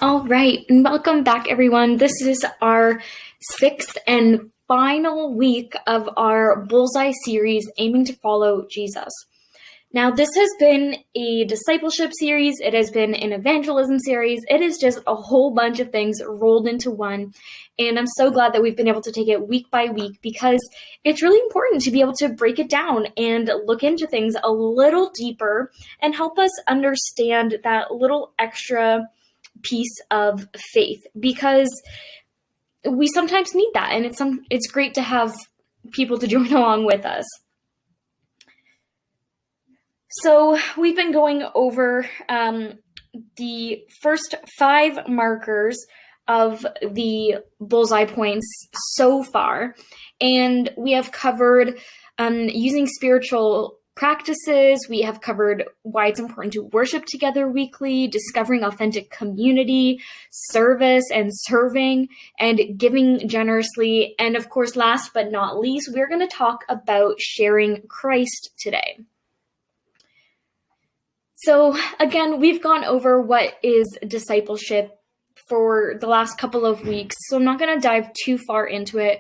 All right, and welcome back, everyone. This is our sixth and final week of our Bullseye series, aiming to follow Jesus. Now, this has been a discipleship series. It has been an evangelism series. It is just a whole bunch of things rolled into one. And I'm so glad that we've been able to take it week by week because it's really important to be able to break it down and look into things a little deeper and help us understand that little extra piece of faith, because we sometimes need that, and it's great to have people to join along with us. So we've been going over the first 5 markers of the Bullseye points so far, and we have covered using spiritual practices. We have covered why it's important to worship together weekly, discovering authentic community, service and serving, and giving generously. And of course, last but not least, we're going to talk about sharing Christ today. So again, we've gone over what is discipleship for the last couple of weeks, so I'm not going to dive too far into it,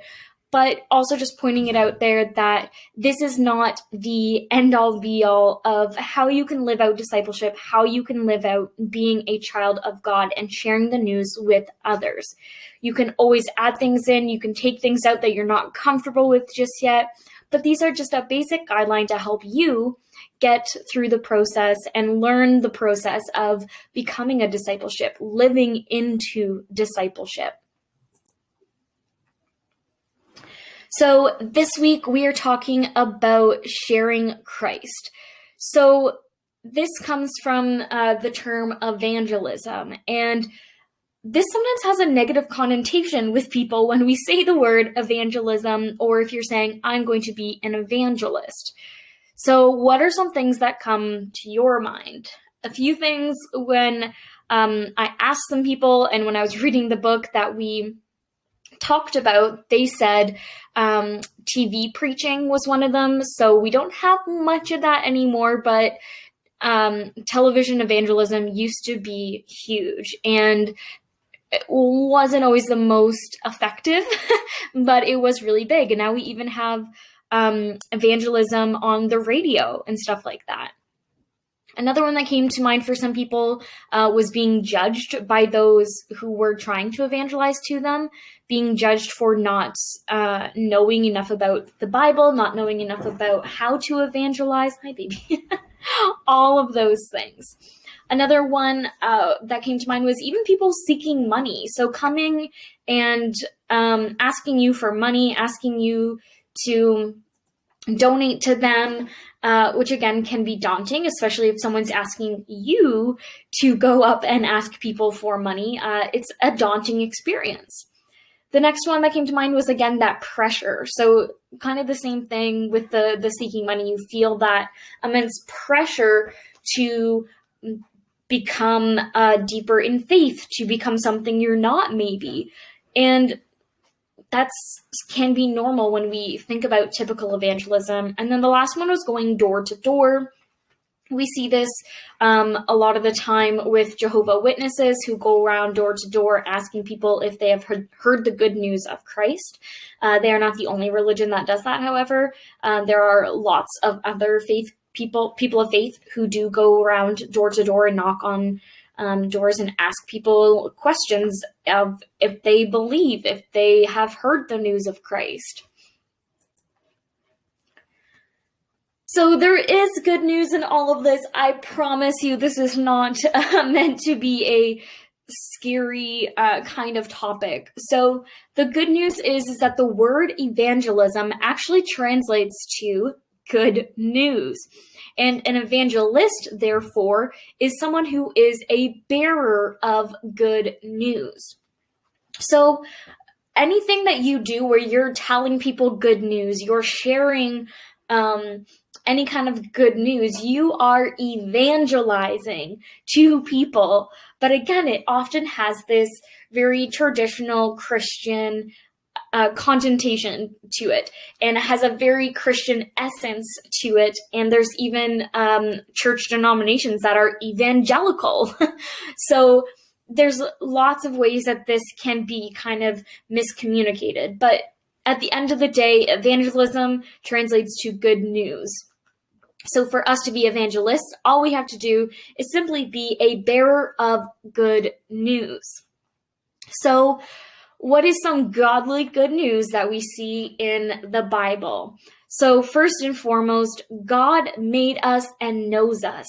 but also just pointing it out there that this is not the end-all be-all of how you can live out discipleship, how you can live out being a child of God and sharing the news with others. You can always add things in, you can take things out that you're not comfortable with just yet, but these are just a basic guideline to help you get through the process and learn the process of becoming a discipleship, living into discipleship. So this week we are talking about sharing Christ. So this comes from the term evangelism, and this sometimes has a negative connotation with people when we say the word evangelism, or if you're saying, I'm going to be an evangelist. So what are some things that come to your mind? A few things when I asked some people, and when I was reading the book that we talked about, they said TV preaching was one of them. So we don't have much of that anymore, but television evangelism used to be huge, and it wasn't always the most effective, but it was really big. And now we even have evangelism on the radio and stuff like that. Another one that came to mind for some people was being judged by those who were trying to evangelize to them, being judged for not knowing enough about the Bible, not knowing enough about how to evangelize. Hi, baby. All of those things. Another one that came to mind was even people seeking money. So coming and asking you for money, asking you to donate to them, which again can be daunting, especially if someone's asking you to go up and ask people for money. It's a daunting experience. The next one that came to mind was, again, that pressure. So kind of the same thing with the seeking money. You feel that immense pressure to become deeper in faith, to become something you're not, maybe. And that can be normal when we think about typical evangelism. And then the last one was going door to door. We see this a lot of the time with Jehovah's Witnesses who go around door to door asking people if they have heard the good news of Christ. They are not the only religion that does that, however. There are lots of other people of faith who do go around door to door and knock on doors and ask people questions of if they believe, if they have heard the news of Christ. So there is good news in all of this. I promise you this is not meant to be a scary kind of topic. So the good news is that the word evangelism actually translates to good news. And an evangelist, therefore, is someone who is a bearer of good news. So anything that you do where you're telling people good news, you're sharing any kind of good news, you are evangelizing to people. But again, it often has this very traditional Christian connotation to it, and it has a very Christian essence to it. And there's even church denominations that are evangelical. So there's lots of ways that this can be kind of miscommunicated, but at the end of the day, evangelism translates to good news. So for us to be evangelists, all we have to do is simply be a bearer of good news. So what is some godly good news that we see in the Bible? So first and foremost, God made us and knows us.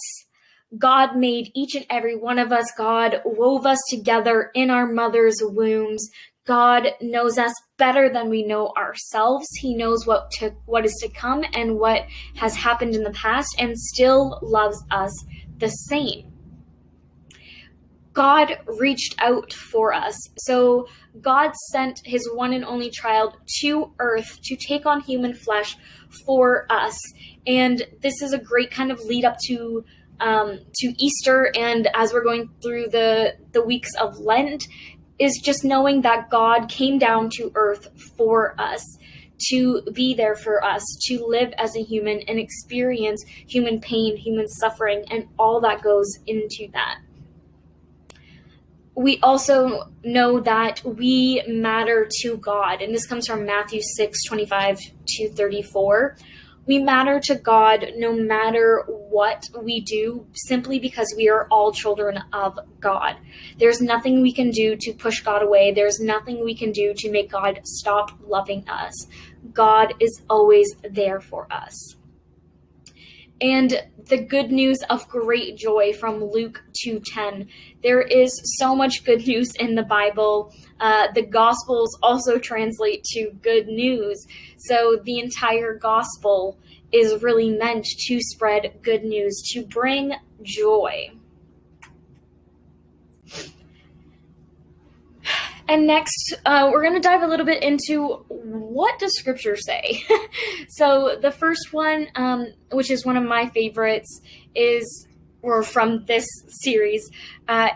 God made each and every one of us. God wove us together in our mother's wombs. God knows us better than we know ourselves. He knows what is to come and what has happened in the past, and still loves us the same. God reached out for us. So God sent his one and only child to earth to take on human flesh for us. And this is a great kind of lead up to Easter, and as we're going through the weeks of Lent, is just knowing that God came down to earth for us, to be there for us, to live as a human and experience human pain, human suffering, and all that goes into that. We also know that we matter to God, and this comes from Matthew 6:25-34. We matter to God no matter what we do, simply because we are all children of God. There's nothing we can do to push God away. There's nothing we can do to make God stop loving us. God is always there for us. And the good news of great joy from Luke 2:10. There is so much good news in the Bible. The Gospels also translate to good news. So the entire Gospel is really meant to spread good news, to bring joy. And next, we're going to dive a little bit into what does Scripture say? So the first one, which is one of my favorites, or from this series,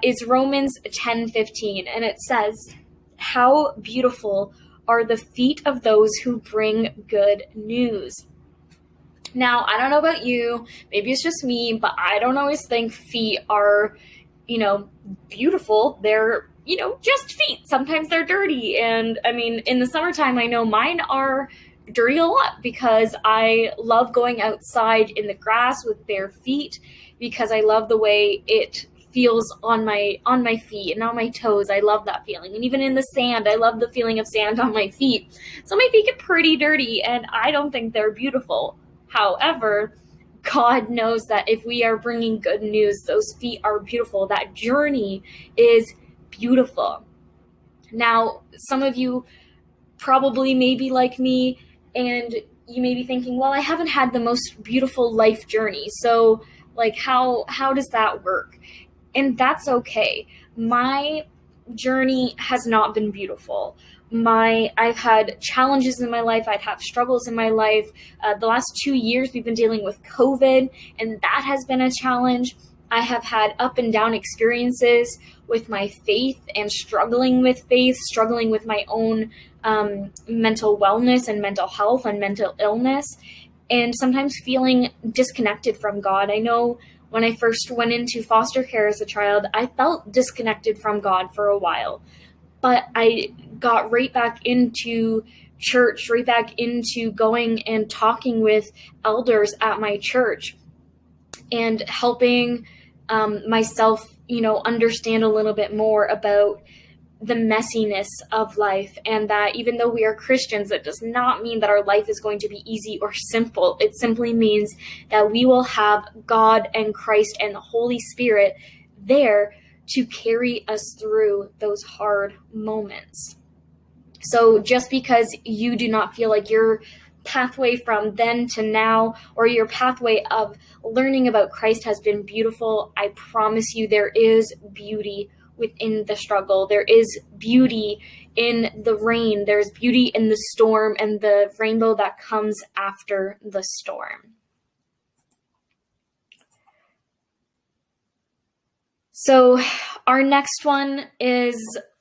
is Romans 10:15. And it says, "How beautiful are the feet of those who bring good news." Now, I don't know about you, maybe it's just me, but I don't always think feet are, beautiful. They're, just feet. Sometimes they're dirty. And I mean, in the summertime, I know mine are dirty a lot because I love going outside in the grass with bare feet, because I love the way it feels on my feet and on my toes. I love that feeling. And even in the sand, I love the feeling of sand on my feet. So my feet get pretty dirty, and I don't think they're beautiful. However, God knows that if we are bringing good news, those feet are beautiful. That journey is beautiful. Now, some of you probably may be like me, and you may be thinking, well, I haven't had the most beautiful life journey. So, how does that work? And that's okay. My journey has not been beautiful. I've had challenges in my life. I've had struggles in my life. The last 2 years, we've been dealing with COVID, and that has been a challenge. I have had up and down experiences with my faith and struggling with faith, struggling with my own mental wellness and mental health and mental illness, and sometimes feeling disconnected from God. I know when I first went into foster care as a child, I felt disconnected from God for a while. But I got right back into church, right back into going and talking with elders at my church and helping myself, understand a little bit more about the messiness of life, and that even though we are Christians, it does not mean that our life is going to be easy or simple. It simply means that we will have God and Christ and the Holy Spirit there to carry us through those hard moments. So just because you do not feel like your pathway from then to now, or your pathway of learning about Christ has been beautiful, I promise you there is beauty within the struggle. There is beauty in the rain. There's beauty in the storm and the rainbow that comes after the storm. So our next one is,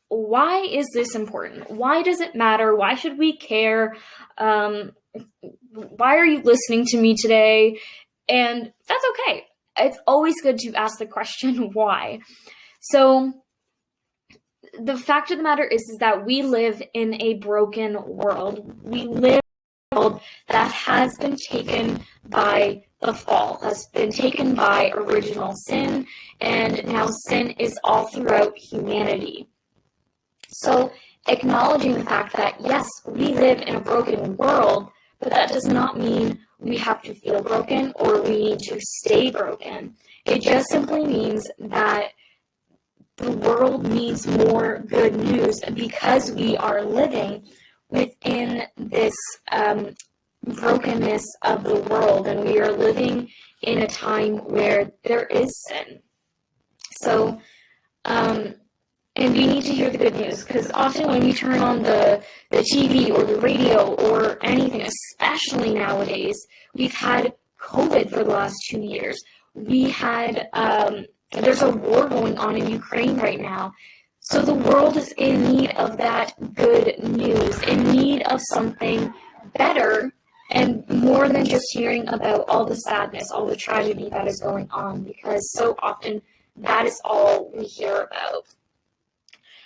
why is this important? Why does it matter? Why should we care? Why are you listening to me today? And that's okay. It's always good to ask the question, why? So the fact of the matter is that we live in a broken world. We live in a world that has been taken by the fall, has been taken by original sin, and now sin is all throughout humanity. So acknowledging the fact that, yes, we live in a broken world, but that does not mean we have to feel broken or we need to stay broken. It just simply means that the world needs more good news because we are living within this brokenness of the world, and we are living in a time where there is sin. So, and we need to hear the good news, because often when we turn on the TV or the radio or anything, especially nowadays, we've had COVID for the last 2 years. We had, there's a war going on in Ukraine right now. So the world is in need of that good news, in need of something better and more than just hearing about all the sadness, all the tragedy that is going on, because so often that is all we hear about.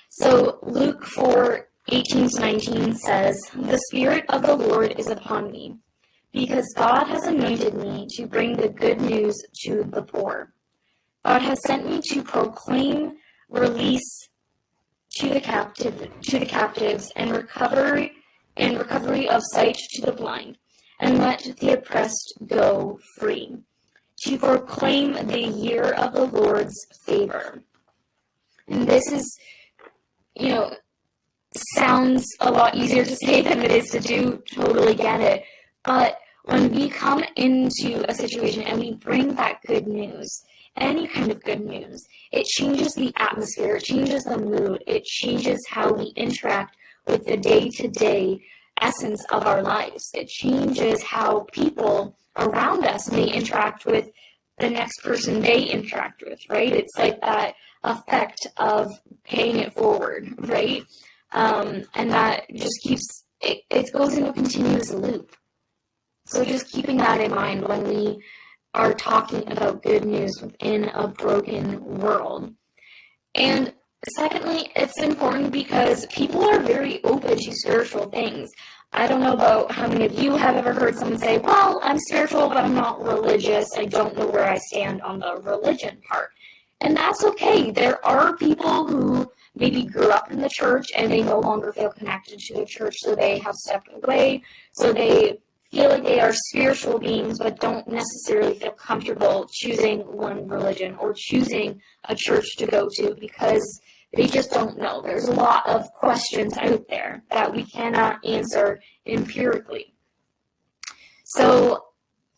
So Luke 4:18-19 says, "The Spirit of the Lord is upon me, because God has anointed me to bring the good news to the poor. God has sent me to proclaim release to the captives and recovery of sight to the blind, and let the oppressed go free, to proclaim the year of the Lord's favor." And this is, sounds a lot easier to say than it is to do. Totally get it. But when we come into a situation and we bring that good news, any kind of good news, it changes the atmosphere, it changes the mood, it changes how we interact with the day-to-day essence of our lives. It changes how people around us may interact with the next person they interact with, right? It's like that effect of paying it forward, right? And that just keeps, it goes in a continuous loop. So just keeping that in mind when we are talking about good news within a broken world. And secondly, it's important because people are very open to spiritual things. I don't know about how many of you have ever heard someone say, well, I'm spiritual, but I'm not religious. I don't know where I stand on the religion part. And that's okay. There are people who maybe grew up in the church and they no longer feel connected to the church, so they have stepped away, so they feel like they are spiritual beings but don't necessarily feel comfortable choosing one religion or choosing a church to go to because they just don't know. There's a lot of questions out there that we cannot answer empirically. So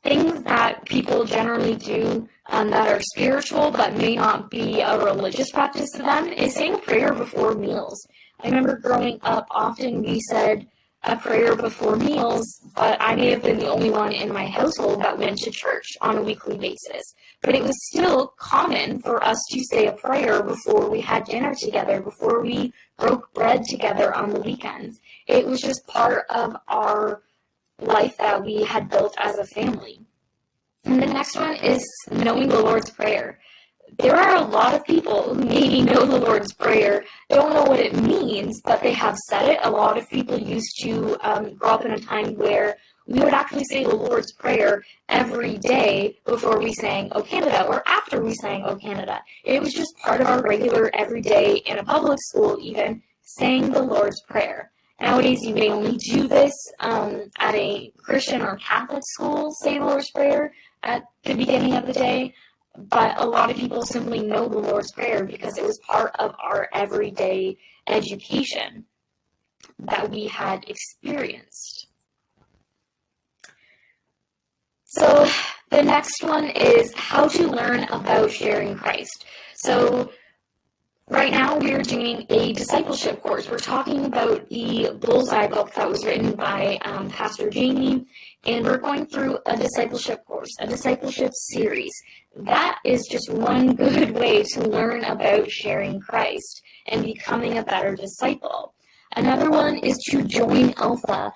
things that people generally do that are spiritual but may not be a religious practice to them is saying a prayer before meals. I remember growing up, often we said a prayer before meals, but I may have been the only one in my household that went to church on a weekly basis. But it was still common for us to say a prayer before we had dinner together, before we broke bread together on the weekends. It was just part of our life that we had built as a family. And the next one is knowing the Lord's Prayer. There are a lot of people who maybe know the Lord's Prayer, don't know what it means, but they have said it. A lot of people used to grow up in a time where we would actually say the Lord's Prayer every day before we sang O Canada or after we sang O Canada. It was just part of our regular everyday, in a public school even, saying the Lord's Prayer. Nowadays, you may only do this at a Christian or Catholic school, say the Lord's Prayer at the beginning of the day, but a lot of people simply know the Lord's Prayer because it was part of our everyday education that we had experienced. So the next one is how to learn about sharing Christ. So right now we're doing a discipleship course. We're talking about the Bullseye book that was written by Pastor Jamie, and we're going through a discipleship course, a discipleship series. That is just one good way to learn about sharing Christ and becoming a better disciple. Another one is to join Alpha.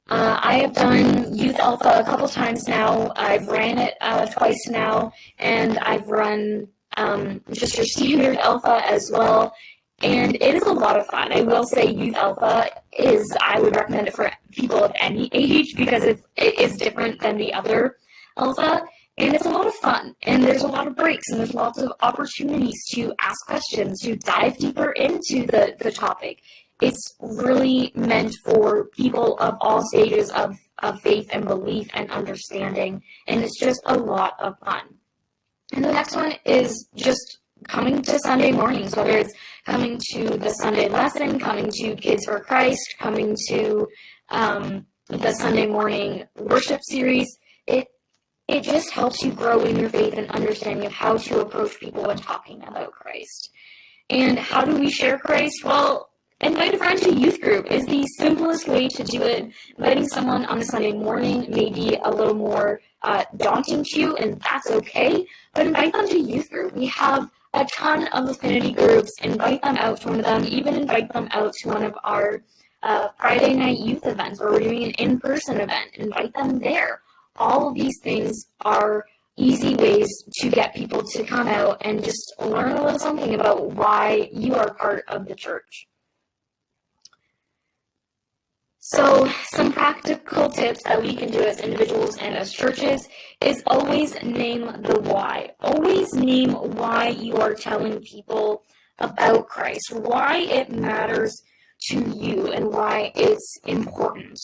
I have done Youth Alpha a couple times now. I've ran it twice now, and I've run just your standard Alpha as well. And it is a lot of fun. I will say Youth Alpha I would recommend it for people of any age because it is different than the other Alpha. And it's a lot of fun. And there's a lot of breaks and there's lots of opportunities to ask questions, to dive deeper into the topic. It's really meant for people of all stages of faith and belief and understanding. And it's just a lot of fun. And the next one is just coming to Sunday mornings, whether it's coming to the Sunday lesson, coming to Kids for Christ, coming to the Sunday morning worship series. It just helps you grow in your faith and understanding of how to approach people when talking about Christ. And how do we share Christ? Well, invite a friend to youth group is the simplest way to do it. Inviting someone on a Sunday morning may be a little more daunting to you, and that's okay. But invite them to youth group. We have a ton of affinity groups. Invite them out to one of them. Even invite them out to one of our Friday night youth events where we're doing an in-person event. Invite them there. All of these things are easy ways to get people to come out and just learn a little something about why you are part of the church. So some practical tips that we can do as individuals and as churches is always name the why. Always name why you are telling people about Christ, why it matters to you and why it's important.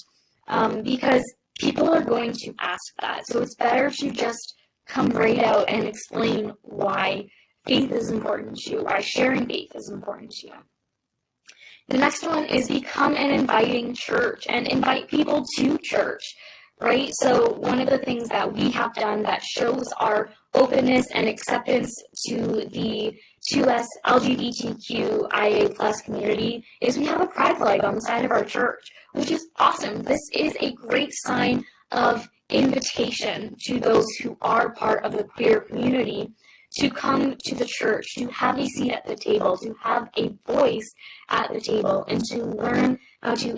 Because people are going to ask that. So it's better to just come right out and explain why faith is important to you, why sharing faith is important to you. The next one is become an inviting church and invite people to church, right? So one of the things that we have done that shows our openness and acceptance to the 2S LGBTQIA plus community is we have a pride flag on the side of our church, which is awesome. This is a great sign of invitation to those who are part of the queer community to come to the church, to have a seat at the table, to have a voice at the table, and to learn how to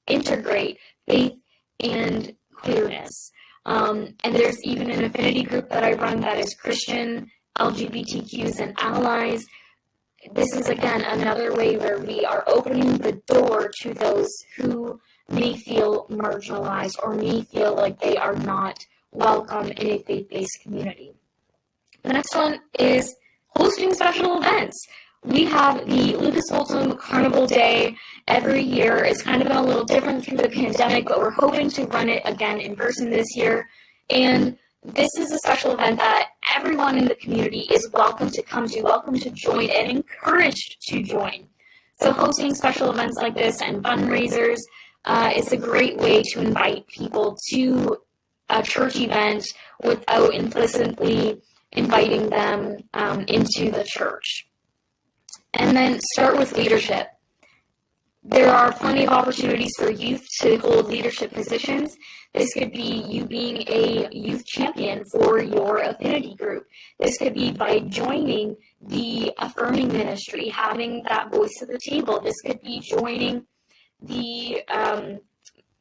integrate faith and queerness. And there's even an affinity group that I run that is Christian LGBTQs and allies. This is, again, another way where we are opening the door to those who may feel marginalized or may feel like they are not welcome in a faith-based community. The next one is hosting special events. We have the Lucas Holtom Carnival Day every year. It's kind of been a little different through the pandemic, but we're hoping to run it again in person this year. And this is a special event that everyone in the community is welcome to come to, welcome to join, and encouraged to join. So hosting special events like this and fundraisers is a great way to invite people to a church event without implicitly inviting them into the church. And then start with leadership. There are plenty of opportunities for youth to hold leadership positions. This could be you being a youth champion for your affinity group. This could be by joining the affirming ministry, having that voice at the table. This could be joining the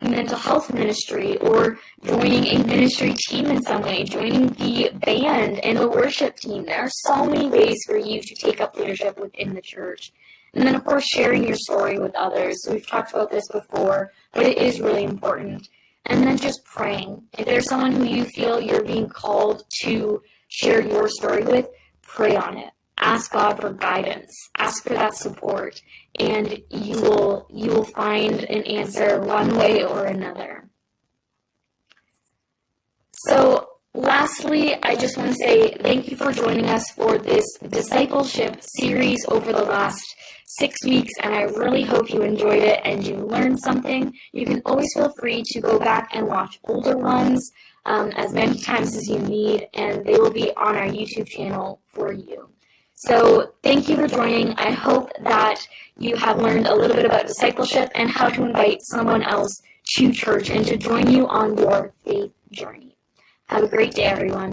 mental health ministry or joining a ministry team in some way, joining the band and the worship team. There are so many ways for you to take up leadership within the church. And then, of course, sharing your story with others. So we've talked about this before, but it is really important. And then just praying. If there's someone who you feel you're being called to share your story with, pray on it. Ask God for guidance. Ask for that support, and you will find an answer one way or another. So lastly, I just want to say thank you for joining us for this discipleship series over the last 6 weeks, and I really hope you enjoyed it and you learned something. You can always feel free to go back and watch older ones as many times as you need, and they will be on our YouTube channel for you. So thank you for joining. I hope that you have learned a little bit about discipleship and how to invite someone else to church and to join you on your faith journey. Have a great day, everyone.